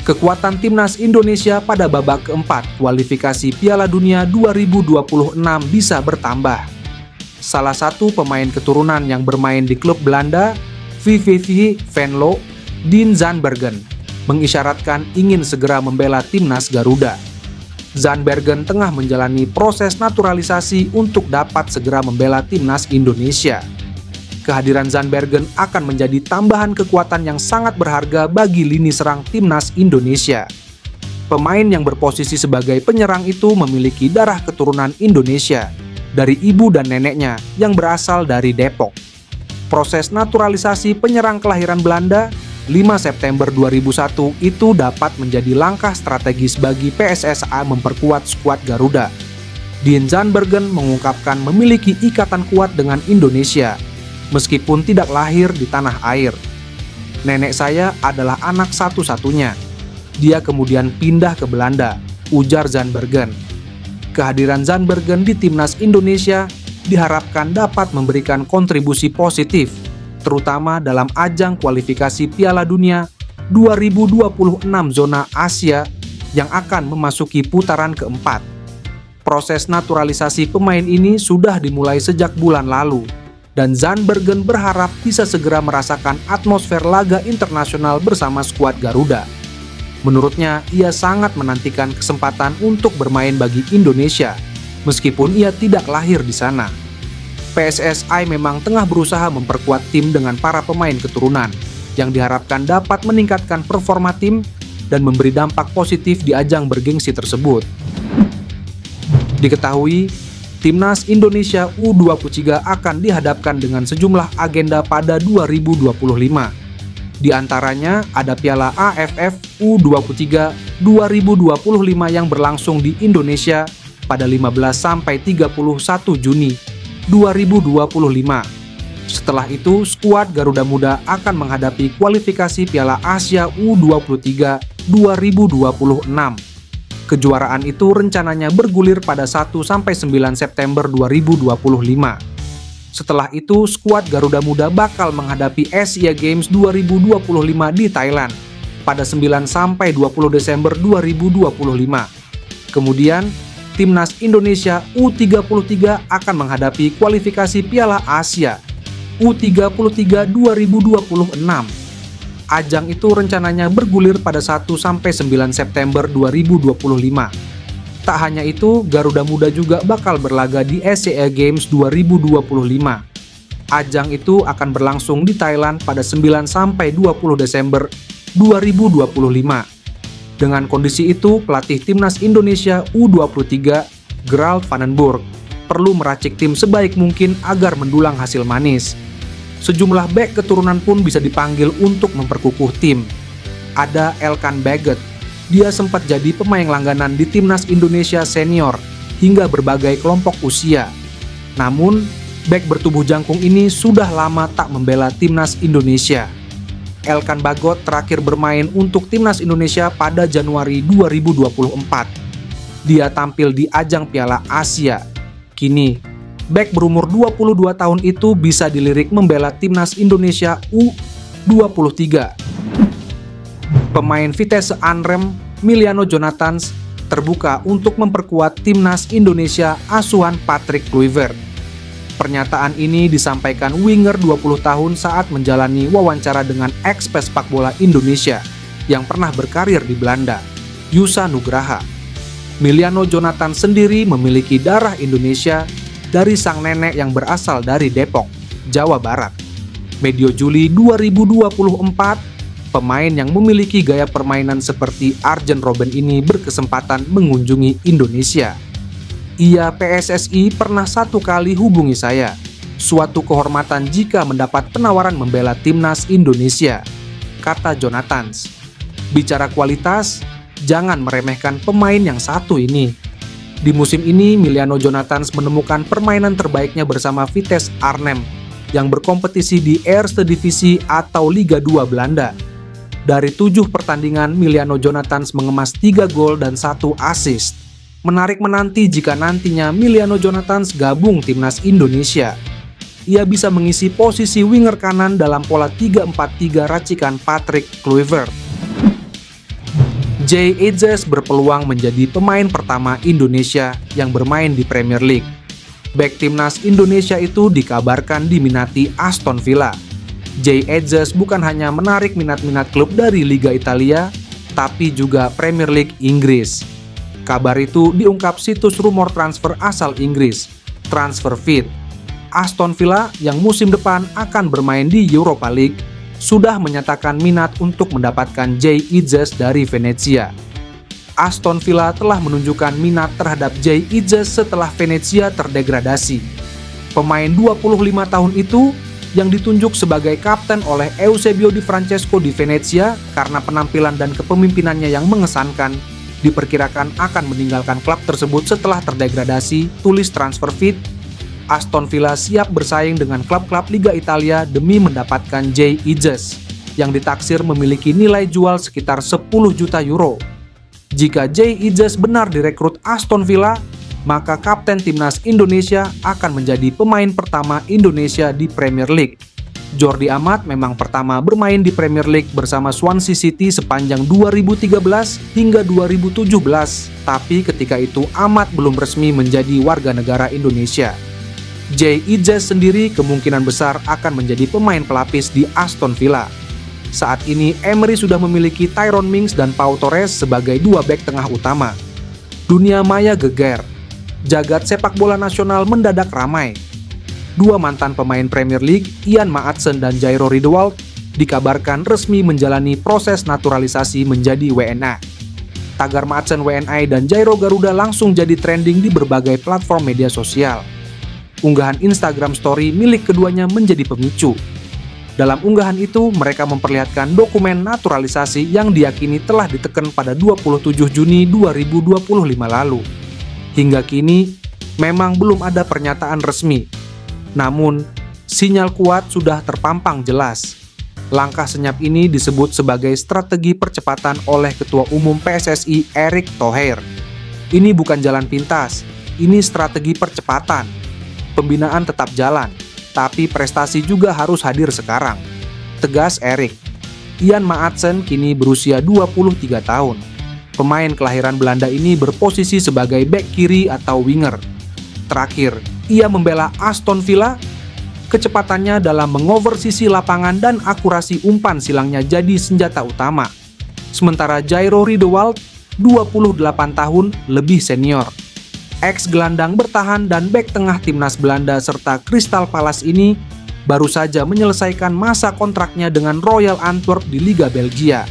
Kekuatan timnas Indonesia pada babak keempat kualifikasi Piala Dunia 2026 bisa bertambah. Salah satu pemain keturunan yang bermain di klub Belanda, VVV Venlo, Dean Zandbergen, mengisyaratkan ingin segera membela timnas Garuda. Zandbergen tengah menjalani proses naturalisasi untuk dapat segera membela timnas Indonesia. Kehadiran Zandbergen akan menjadi tambahan kekuatan yang sangat berharga bagi lini serang timnas Indonesia. Pemain yang berposisi sebagai penyerang itu memiliki darah keturunan Indonesia dari ibu dan neneknya yang berasal dari Depok. Proses naturalisasi penyerang kelahiran Belanda 5 September 2001 itu dapat menjadi langkah strategis bagi PSSA memperkuat skuad Garuda. Dean Zandbergen mengungkapkan memiliki ikatan kuat dengan Indonesia meskipun tidak lahir di tanah air. Nenek saya adalah anak satu-satunya. Dia kemudian pindah ke Belanda, ujar Zandbergen. Kehadiran Zandbergen di timnas Indonesia diharapkan dapat memberikan kontribusi positif, terutama dalam ajang kualifikasi Piala Dunia 2026 zona Asia yang akan memasuki putaran keempat. Proses naturalisasi pemain ini sudah dimulai sejak bulan lalu, dan Zandbergen berharap bisa segera merasakan atmosfer laga internasional bersama skuad Garuda. Menurutnya, ia sangat menantikan kesempatan untuk bermain bagi Indonesia, meskipun ia tidak lahir di sana. PSSI memang tengah berusaha memperkuat tim dengan para pemain keturunan, yang diharapkan dapat meningkatkan performa tim dan memberi dampak positif di ajang bergengsi tersebut. Diketahui, Timnas Indonesia U23 akan dihadapkan dengan sejumlah agenda pada 2025. Di antaranya ada Piala AFF U23 2025 yang berlangsung di Indonesia pada 15-31 Juni 2025. Setelah itu, skuad Garuda Muda akan menghadapi kualifikasi Piala Asia U23 2026. Kejuaraan itu rencananya bergulir pada 1-9 September 2025. Setelah itu, skuad Garuda Muda bakal menghadapi Asia Games 2025 di Thailand pada 9-20 Desember 2025. Kemudian, Timnas Indonesia U33 akan menghadapi kualifikasi Piala Asia U33 2026. Ajang itu rencananya bergulir pada 1-9 September 2025. Tak hanya itu, Garuda Muda juga bakal berlaga di Asia Games 2025. Ajang itu akan berlangsung di Thailand pada 9-20 Desember 2025. Dengan kondisi itu, pelatih Timnas Indonesia U23, Gerald Vandenburg, perlu meracik tim sebaik mungkin agar mendulang hasil manis. Sejumlah bek keturunan pun bisa dipanggil untuk memperkukuh tim. Ada Elkan Baggett, dia sempat jadi pemain langganan di Timnas Indonesia senior hingga berbagai kelompok usia. Namun, bek bertubuh jangkung ini sudah lama tak membela Timnas Indonesia. Elkan Baggett terakhir bermain untuk Timnas Indonesia pada Januari 2024. Dia tampil di ajang Piala Asia. Kini, bek berumur 22 tahun itu bisa dilirik membela Timnas Indonesia U23. Pemain Vitesse Arnhem, Emiliano Jonathans, terbuka untuk memperkuat Timnas Indonesia asuhan Patrick Kluivert. Pernyataan ini disampaikan winger 20 tahun saat menjalani wawancara dengan ex-pesepak bola Indonesia yang pernah berkarir di Belanda, Yusa Nugraha. Emiliano Jonathans sendiri memiliki darah Indonesia dari sang nenek yang berasal dari Depok, Jawa Barat. Medio Juli 2024, pemain yang memiliki gaya permainan seperti Arjen Robben ini berkesempatan mengunjungi Indonesia. Ia PSSI pernah satu kali hubungi saya. Suatu kehormatan jika mendapat penawaran membela Timnas Indonesia, kata Jonathans. Bicara kualitas, jangan meremehkan pemain yang satu ini. Di musim ini, Emiliano Jonathans menemukan permainan terbaiknya bersama Vitesse Arnhem yang berkompetisi di Eerste Divisie atau Liga 2 Belanda. Dari 7 pertandingan, Emiliano Jonathans mengemas 3 gol dan 1 assist. Menarik menanti jika nantinya Emiliano Jonathans gabung Timnas Indonesia. Ia bisa mengisi posisi winger kanan dalam pola 3-4-3 racikan Patrick Kluivert. Jay Ejes berpeluang menjadi pemain pertama Indonesia yang bermain di Premier League. Bek timnas Indonesia itu dikabarkan diminati Aston Villa. Jay Ejes bukan hanya menarik minat-minat klub dari Liga Italia, tapi juga Premier League Inggris. Kabar itu diungkap situs rumor transfer asal Inggris, TransferFeed. Aston Villa yang musim depan akan bermain di Europa League sudah menyatakan minat untuk mendapatkan Jay Ejes dari Venezia. Aston Villa telah menunjukkan minat terhadap Jay Ejes setelah Venezia terdegradasi. Pemain 25 tahun itu yang ditunjuk sebagai kapten oleh Eusebio Di Francesco di Venezia karena penampilan dan kepemimpinannya yang mengesankan, diperkirakan akan meninggalkan klub tersebut setelah terdegradasi, tulis TransferFeed. Aston Villa siap bersaing dengan klub-klub Liga Italia demi mendapatkan Jay Ejes, yang ditaksir memiliki nilai jual sekitar 10 juta euro. Jika Jay Ejes benar direkrut Aston Villa, maka kapten timnas Indonesia akan menjadi pemain pertama Indonesia di Premier League. Jordi Amat memang pertama bermain di Premier League bersama Swansea City sepanjang 2013 hingga 2017, tapi ketika itu Amat belum resmi menjadi warga negara Indonesia. Jay Ejes sendiri kemungkinan besar akan menjadi pemain pelapis di Aston Villa. Saat ini Emery sudah memiliki Tyrone Mings dan Pau Torres sebagai dua bek tengah utama. Dunia maya geger. Jagat sepak bola nasional mendadak ramai. Dua mantan pemain Premier League, Ian Maatsen dan Jairo Riedewald, dikabarkan resmi menjalani proses naturalisasi menjadi WNA. Tagar Maatsen WNA dan Jairo Garuda langsung jadi trending di berbagai platform media sosial. Unggahan Instagram Story milik keduanya menjadi pemicu. Dalam unggahan itu, mereka memperlihatkan dokumen naturalisasi yang diyakini telah diteken pada 27 Juni 2025 lalu. Hingga kini, memang belum ada pernyataan resmi. Namun, sinyal kuat sudah terpampang jelas. Langkah senyap ini disebut sebagai strategi percepatan oleh Ketua Umum PSSI Erick Thohir. Ini bukan jalan pintas, ini strategi percepatan. Pembinaan tetap jalan, tapi prestasi juga harus hadir sekarang, tegas Erick. Ian Maatsen kini berusia 23 tahun. Pemain kelahiran Belanda ini berposisi sebagai bek kiri atau winger. Terakhir, ia membela Aston Villa. Kecepatannya dalam mengover sisi lapangan dan akurasi umpan silangnya jadi senjata utama. Sementara Jairo Riedewald, 28 tahun, lebih senior. Ex-gelandang bertahan dan bek tengah timnas Belanda serta Crystal Palace ini baru saja menyelesaikan masa kontraknya dengan Royal Antwerp di Liga Belgia.